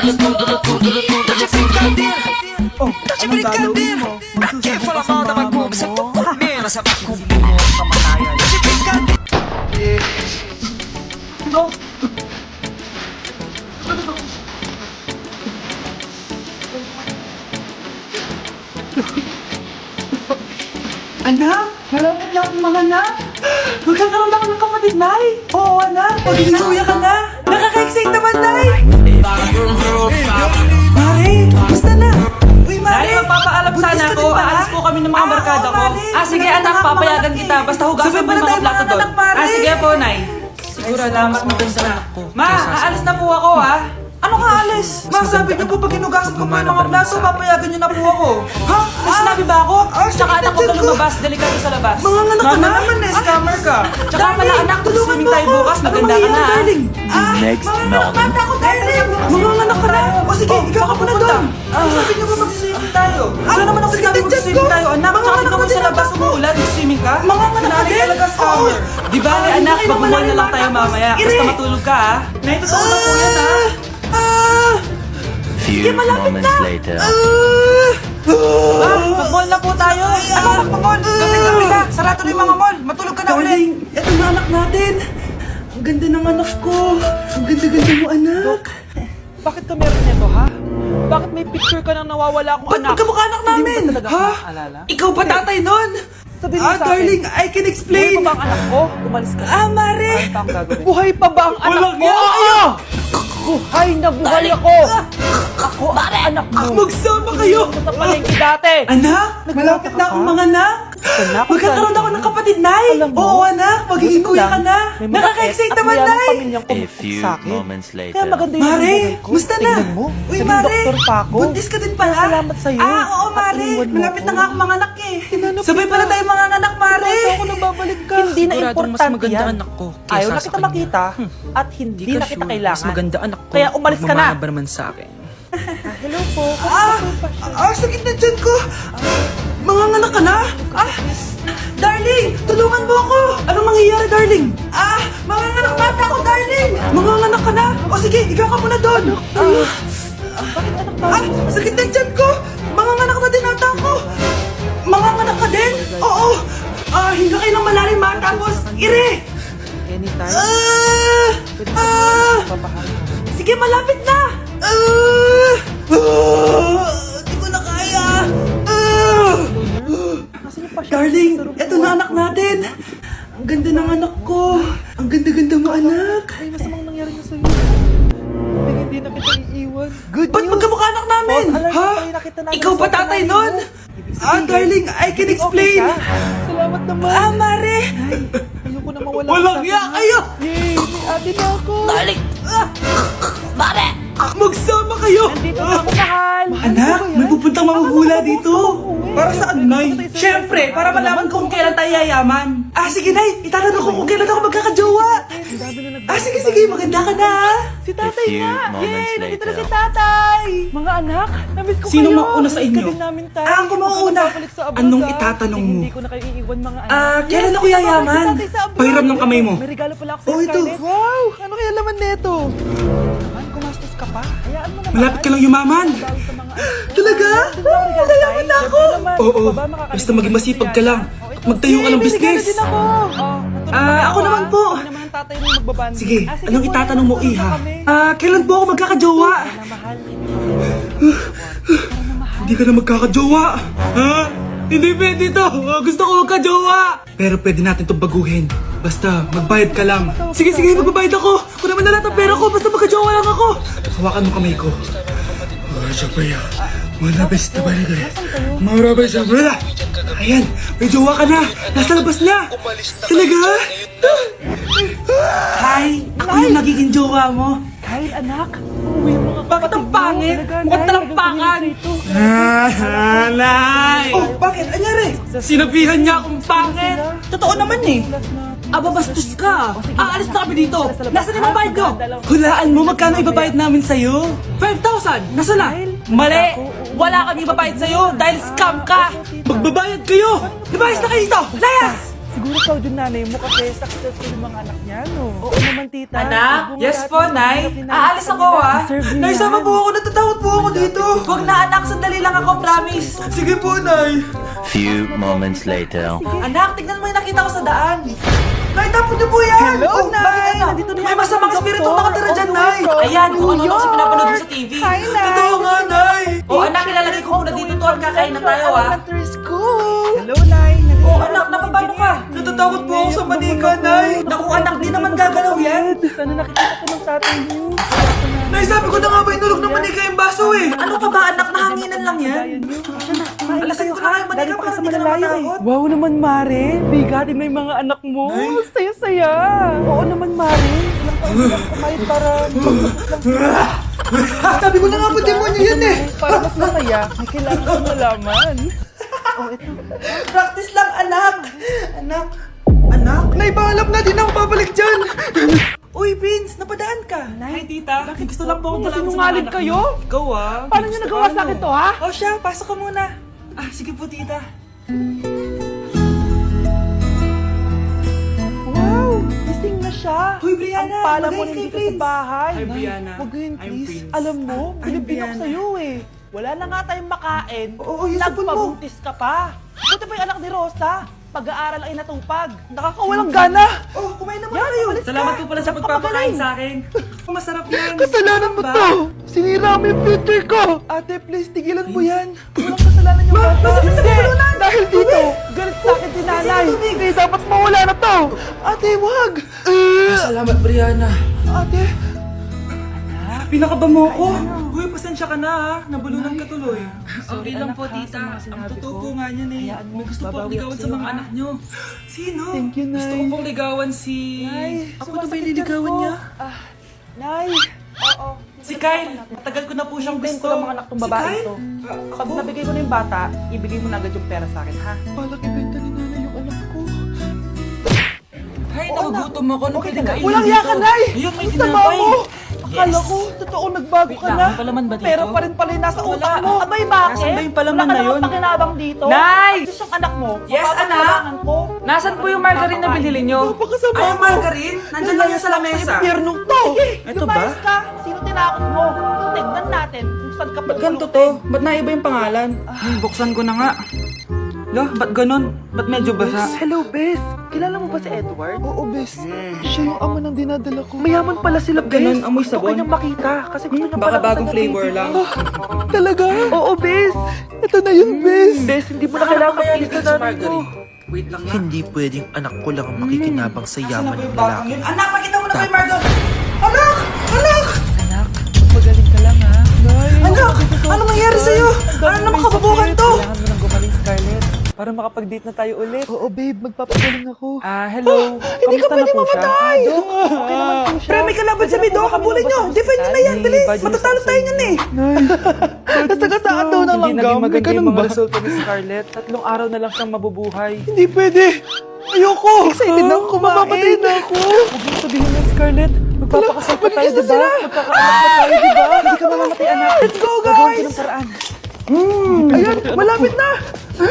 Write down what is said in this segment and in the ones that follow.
Oh, anong gagawin mo? Careful ang mga damag sa tukod nila sa Kung hindi mo kamatayan. No. Anak, malapit na akong mga anak. Magkakaroon na ako ng kapatid, Nay. Oo, anak. Magiging kuya ka na. Nakaka-excite naman, Nay. Mare, basta na. Uy, Mare. Nay, magpapaalam sana ako. Aalis po kami ng mga barkada ko. Sige anak, papayagan kita. Basta hugasan mo yung mga plato doon. Sige po, Nay. Siguro lang, mas maganda na ako. Ma, aalis na po ako, ha? Ano ka, alis? Ma, sabi niyo po pag hinugasan ko po yung mga plato, papayagan niyo na po ako. Ha? May sinabi ba ako? Tsaka anak ko ka lumabas, delikado sa labas. Mga anak ka na naman eh, scammer ka. Tsaka pala anak, swimming tayo bukas, maganda ka na, ha? Next morning. Mga anak ka na. O sige, ikaw ka muna doon. Sabi niyo ba magsiswimming tayo? Wala naman ako sinabi mag-swimming tayo, anak. Tsaka ikaw mo sa labas, umuulan, mag-swimming ka? Mga anak ka din. Talaga scammer. Di ba, anak, mag-mall na lang tayo mamaya. Basta matulog ka, ha? Nay, totoo na po yan, ha? Few moments later. Mag-mall na po tayo. Ano magpamall? Gabi-gabi na. Sarado na yung mga mall. Matulog ka na ulit. Darling, eto na anak natin. Ang ganda ng anak ko. Ang ganda-ganda mo, anak. Bakit ka meron nito, ha? Bakit may picture ka nang nawawala akong Ba't anak? magkamukha anak namin? Hindi mo ba talaga Ha? maalala? Ikaw pa tatay nun? Sabihin mo sa akin. Darling, I can Buhay explain. pa ba ang anak ko? Umalis ka. Mare. Ano pa ang gagawin? Buhay pa ba ang anak Walang mo? iya kayo! Buhay na buhay ako! Ako ang anak mo. Magsama kayo! Sa palengke dati. Anak, malapit na akong mga anak. Anak, Magkakaroon ako ng kapatid, Nay. Alam mo, Oo, anak. Magiging kuya ka na. May mga Nakaka-excite at naman, mayamang Nay. pamilyang A pumukpok few sa akin. moments later. Kaya maganda yung Mare, buhay ko. musta na? Tingnan mo. Uy, Naging Mare. doktor pa ako. Buntis ka din pala. Salamat sa'yo. Oo, At Mare. iniwan mo Malapit ako. na nga akong mga anak eh. Hinanap Sabay kita. pala tayo mga anak, Mare. Basta ako nang babalik ka. Hindi na Siguradong mas importante maganda yan. anak ko kaysa Ayaw na sa kita kanya. makita at hindi na kita kailangan. Mas maganda anak ko. Kaya umalis ka na. Magmamahal ba naman sa akin? Hello po. Sakit na dyan ko. Mga anak ka na? Darling, tulungan mo ako. Anong mangyayari, darling? Mga anak mata ko, darling. Mga anak ka na? O sige, ikaw ka muna doon. Sakit na dyan ko. Mga anak na din ata ko. Mga anak ka din? Oo. Hinga kayo ng malalim ha, tapos ire. Anytime. Sige, malapit na. Hindi ko na kaya. Darling, eto na anak natin. Ang ganda ng anak ko. Ang ganda-ganda mo, anak. May masamang nangyari na sa'yo. Hindi na kita iiwan. Good Ba't magkamukha anak namin? Boss, alam mo, Ha? kanina kita namin Ikaw ba sa tatay kanina. nun? Darling, I can explain. Salamat naman. Mare. Ayoko na mawala. Walang sa iya akin. kayo. Yay! May ate na ako. Magsama kayo. Nandito na ako, mahal. Anak, may pupuntang mamahula dito. Para saan, Nay? Siyempre, para malaman ko kung kailan tayo yayaman. Sige, Nay. Itatanong ko kung kailan ako magkakajowa. Sige, maganda ka na. Si tatay A few nga. moments Yay! Nandito na later. si tatay. Mga anak, namiss ko Sino kayo. mauna sa Namiss inyo? ka din namin, tay. Ako mauna. Huwag ka babalik sa abroad, Anong ah. itatanong mo? Hindi ko na kayo iiwan, mga anak. Kailan ako Yes, yayaman? babalik si tatay sa abroad. Pahiram ng kamay mo. May regalo pala ako sa Oh, ito. Scarlett. Wow! Ano kaya laman nito? Naman, gumastos ka pa. Hayaan mo naman. Malapit ka lang yumaman. Bawi sa mga anak ko. Talaga? Yayaman na ako. Siyempre naman, Oo, baba, makakalimutan basta maging ko masipag yan, ka lang. ah. Oh, ito. Magtayo ka ng Yay, may regalo business. din ako. Natulog pa ako naman po. Kami naman ang tatay mo magbabandi. Sige, Sige anong po, itatanong mo, natulog Iha? pa kami. Kailan po ako magkakajowa? Na mahal. Hindi ka na magkakajowa. Ha? Hindi pwede to. Gusto ko magkajowa. Pero pwede natin itong baguhin. Basta, magbayad ka lang. Sige, magbabayad ako. Kung naman na lahat ng pera ko, basta magkajowa lang ako. Hawakan mo kamay ko. Siyempre, malabas na baligay. Marabay siya. Ayan, may jowa ka na. Nasa labas na. Talaga? Hi, ako yung magiging jowa mo. Kyle, anak. Uwi mo ka. Bakit ang pangit? Talaga, Mukhang Nay, talampakan. nagpapahirap dito. Nay! Oh, bakit? Anyari? Sinabihan niya akong pangit. Totoo naman eh. Bastos ka. Aalis na kami dito. Nasaan yung babayad ko? Hulaan mo magkano ibabayad namin sa'yo? 5,000. Nasaan na? Mali. Wala kami ibabayad sa'yo dahil scam ka. Magbabayad kayo. Ibayas na kayo dito. Layas! Siguro proud yung nanay mo kasi successful yung mga anak niya, no? Oo naman, tita. Anak? Siguro Yes lahat po, ng Nay. hirap ni nanay Aalis sa ako, kanila, ah. deserve nila Nay, sama yan. po ako. Natatakot po ako dito. Huwag na anak, sandali lang ako, promise. Sige po, Nay. Few moments later. Anak, tignan mo yung nakita ko sa daan. Nay, tapon niyo po yan. Hello, Oh, Nay! bakit ano? Nandito na May yung masamang doktor. espiritu nakatira dyan, Nay. Ayan, kung ano kasi pinapanood mo sa TV. Hi, Nay! Totoo nga, Nay. O anak, ilalagay ko muna dito to. Kakain na tayo, ah. Elementary school! Hello, Nay! O anak, napapano ka? Natatakot po ako sa manika, Nay. Naku anak, di naman gagalaw yan. Sana nakikita ko ng tatay niyo. Nay, sabi ko na nga ba inulog ng manika yung baso eh. Ano ka ba anak, nahanginan lang yan? Alasin ko na nga yung manika para hindi ka na matakot. Wow naman, Mare. Bigatin na yung mga anak mo. Saya-saya. Oo naman, Mare. Ilang taon lang kumain para Sabi ko na nga po, demonyo yan eh. para mas masaya. May kailangan kong malaman. Practice lang anak. Anak. Nay, paalam na, di na ako babalik dyan. Uy, Vince, napadaan ka. Hi tita, gusto lang po akong malaman sa mga Sinungaling anak kayo? Ikaw ah. Paano nyo nagawa sa akin to, ha? O siya, pasok ka muna. Ah, sige po, tita. Wow! Gising na siya. Hoy, Brianna, Ang pala mo magay rin kay dito sa Prince. bahay. Hi, Brianna. Huwag ganyan, I'm please. Prince. Alam mo, pinipin ako Brianna. sa'yo eh. Wala na nga tayong makain. Oo, yung sabon mo. Nagpabuntis ka pa. Buti pa yung anak ni Rosa. Pag-aaral ay natupag. Nakakawalang gana. Oh, kumain naman kayo. Salamat po pala sa pagpapakain sa akin. Masarap yan. Kasalanan mo Ba? to! Sinira mo yung future ko! Ate, please, tigilan mo yan! Walang kasalanan yung bata! Hindi! Dahil dito, galit sa akin si nanay! Hindi, dapat mawala na to! Ate, wag! Salamat, Brianna. Ate! Pinakaba mo ako. Uy, pasensya ka na ha. Nabulunan ka tuloy. Okay lang po tita. Ang totoo po nga niyan eh. Hayaan mo, May gusto po akong babawi ligawan ako sa mga sa'yo, anak nyo. Sino? Thank you, Nay. Gusto ko pong ligawan si... Nay, Ako na ba yung liligawan niya? Nay! Oo. Si Kyle. Matagal ko na po siyang Hintayin gusto. ko lang mga anak tong babae Si ito. Kyle? Pag nabigay ko na yung bata, ibigay mo na agad yung pera sa akin, ha? Balak ibenta ni nanay yung anak ko. Hay, nagugutom ako. Anong pwede kainin Walang dito? iya ka, Nay! Ayun, may Ang sama tinapay. mo! Akala ko, totoo nagbago ka lang, na. may palaman ba dito? Pera pa rin pala yung nasa utak mo. Abay, bakit? Nasaan ba yung palaman Wala ka na yun? namang pakinabang dito. Nay! At least yung anak mo, Yes, mapapakailangan anak? ko. Nasaan po yung margarine na binili nyo? Napakasama Ay, mo. yung margarine? Nandyan lang yan sa lamesa. Impyernong to. Sige, Ito lumayas ba? ka. Sino tinakot mo? Tignan natin kung saan ka Ba't ganito to? Ba't naiba yung pangalan? Buksan ko na nga. Lo, ba't ganun? Ba't medyo basa? Hello, Bes. Kilala mo ba si Edward? Oo, Bes. Siya yung ama ng dinadala ko. Mayaman pala sila, Ba't ganun? Amoy Gusto sabon? niyang makita kasi gusto niya Baka pala bagong flavor lang. Talaga? Oo, Bes. Ito na yun, Bes. Bes, hindi mo na kailangan magpilita sa nanay ko. Wait lang na. Hindi pwedeng anak ko lang ang makikinabang sa yaman ng Batang lalaki. yun. Anak, pakita mo na kay margarine. Anak! Anak! Anak, magaling ka lang, ha? Anak! Ano mangyari sa'yo? Ano naman kababuhan to? Kailangan mo nang gumaling, Scarlett. Para makapag-date na tayo ulit. Oo, babe. Magpapagaling ako. Hello. Hindi ka pwede mamatay! Dok, okay naman po siya. Pre, may kalaban sa Mido. Habulin nyo. Defend nyo na yan. Bilis. Matatalo tayo niyan eh. Nasagasaan daw ng langgam. Hindi naging maganda yung mga resulta ni Scarlett. 3 araw na lang siyang mabubuhay. Hindi pwede. Ayoko. Excited na ako kumain. Mamamatay na ako. Huwag mo sabihin yan, Scarlett. Magpapakasal pa tayo, diba? Magkakaanak pa tayo, diba? Hindi ka mamamatay, anak. Let's go, guys! Gagawin ko ng paraan. Ayan, malapit na!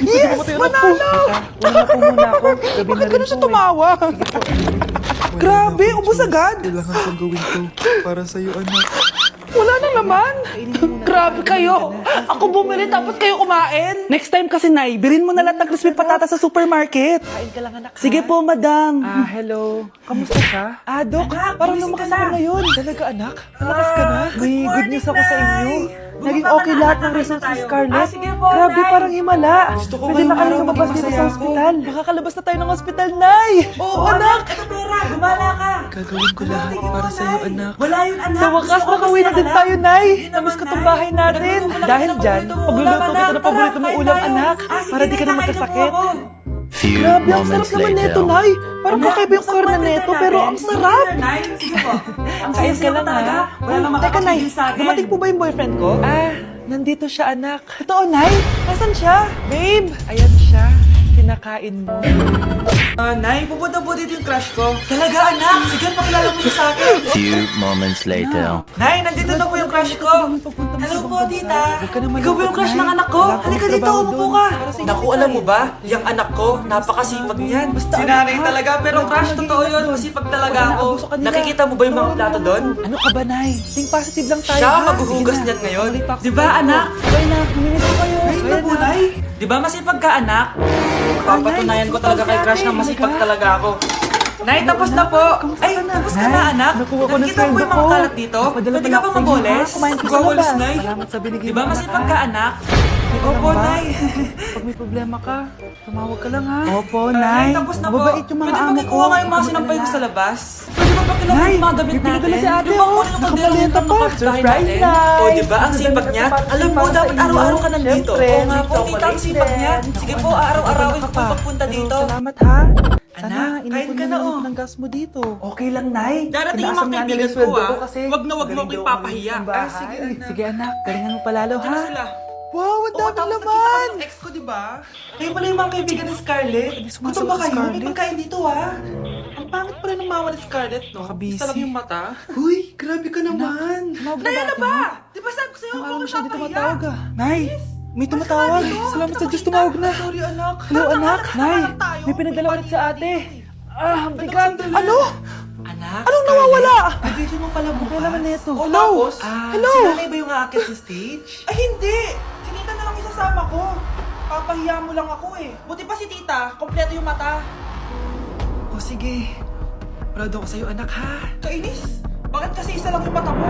Yes! Manalo! Una na po muna ako. Gabi na rin po tumawa? Grabe, ubos agad! Kailangan kong gawin to para sa'yo, anak. Wala na naman! Grabe kayo! Ako bumili tapos kayo kumain! Next time kasi, Nay, birin mo na lahat ng crispy patata sa supermarket. Kain ka lang, anak. Sige po, madam. Hello. Kamusta siya? Dok, parang lumakas ako ngayon. Talaga, anak? Lumakas ka na? May good news ako sa inyo. Naging okay lahat ng results ni Scarlett. Grabe, parang himala. Pwede na kayo lumabas dito sa ospital. Makakalabas na tayo ng ospital, Nay! Oo, anak! Ito pera. Gumala ka. Gagawin ko lahat para sa'yo, anak. Wala yun, anak. Sa wakas, nakauwi na din tayo, Nay! Namiss ko tong bahay natin. Dahil dyan, pagluluto kita ng paborito mong ulam, anak. Para di ka na magkasakit. Few Grabe, ang sarap moments naman neto, later. Nay! Parang kakaiba yung karna neto, pero ang sarap! Nay, sige po. Ang Kain saya ka lang, talaga. ha? Wala namang Teka, Nay, makakapigil sa akin. dumating po ba yung boyfriend ko? Nandito siya, anak. Totoo, Nay? Nasaan siya? Babe! Ayan siya. kinakain mo. Nay, pupunta po dito yung crush ko. Talaga, anak? Sige, pakilala mo siya sa akin. Few moments later. Nay, nandito na po yung crush ko. Hello po, tita. Huwag ka naman Ikaw ba yung crush Nay. ng anak ko? Wala akong Halika dito, trabaho umupo dun. ka. Para sa Naku, inyo alam to mo ba? Yung anak ko, napakasipag niyan. Si nanay talaga, pero crush, totoo yun. Masipag talaga ako. Nakikita mo ba yung mga plato doon? Ano ka ba, Nay? Think positive lang tayo, Siya ha? ang maghuhugas Sige na. niyan ngayon. Tuloy pa ako Di ba, sa anak? Okay na, huminis ko kayo. Ngayon na po, Nay. Di ba masipag ka, anak? Papatunayan ko talaga kay crush na masipag talaga ako. Nay, tapos na po. Ay, tapos ka na, anak. Nakuha ko ng Nakikita mo ba yung mga sweldo kalat dito? ko. Napadala Pwede pala ka ako bang sa inyo, magoles? ha? Kumain ka sa Magoles, labas. Nay. Salamat sa binigay Di mo, ba anak, masipag ha? ka, anak? Ikaw Opo, lang ba? Nay. Pag may problema ka, tumawag ka lang, ha? Opo, Nay, Nay. tapos na po. Mababait yung mga Pwede amo ba ko. ikuha nga yung mga Huwag ka sinampay ko mag-alala. sa labas? Pwede ba pakilala Nay, yung mga gamit may pinadala natin? si ate, Yung oh. bangkulin ng kaldero Nakapaleta ng pa. kapitbahay Surprise, natin. Nay. O, di ba? Ang sipag niya. Alam mo, dapat araw-araw ka nandito. Siyempre, Oo nga po, may tita, ang sipag niya. Sige po, araw-arawin ko po pagpunta dito. Salamat, ha? Anak, Sana, kain ka na, oh. ng gas mo dito. Okay lang, Nay. Darating yung Tinaasam mga nga nila kaibigan sweldo ko, ah. kasi Wag na wag mo magaling akong daw ipapahiya. umalis ng bahay. Ah, sige, anak. Sige, anak. Galingan mo palalo, Ano ha? sila? Wow, ang Oo, dami tapos nakita laman! ko ng ex ko, di ba? Kayo pala yung mga kaibigan ni Scarlett. sumasagot Gusto ba si kayo? May Scarlett. pagkain dito, ah. Ang pangit pala ng mama ni Scarlett, no? Nakabisi. Gusto lang yung mata. Huy, grabe ka naman. Tumawag Nay, na ano ate ba? mo? Di ba sabi ko sa'yo, Ang huwag araw mo siya di papahiya. tumatawag, ah. Nay, may tumatawag. Salamat sa Diyos, tumawag na. Sorry, anak. Hello, Tara, anak. tara, Nay, tara tayo. may pinadala ulit sa ate. Ah, ang bigat. Ano? Anak, Anong nawawala? Video mo pala bukas. Kaya naman nito. O, Hello? tapos, Hello? si nanay ba yung aakyat sa stage? Ay, hindi. Si tita na lang isasama ko. Papahiya mo lang ako eh. Buti pa si tita, kompleto yung mata. O sige. Proud ako sa'yo, anak, ha? Kainis, bakit kasi isa lang yung mata mo?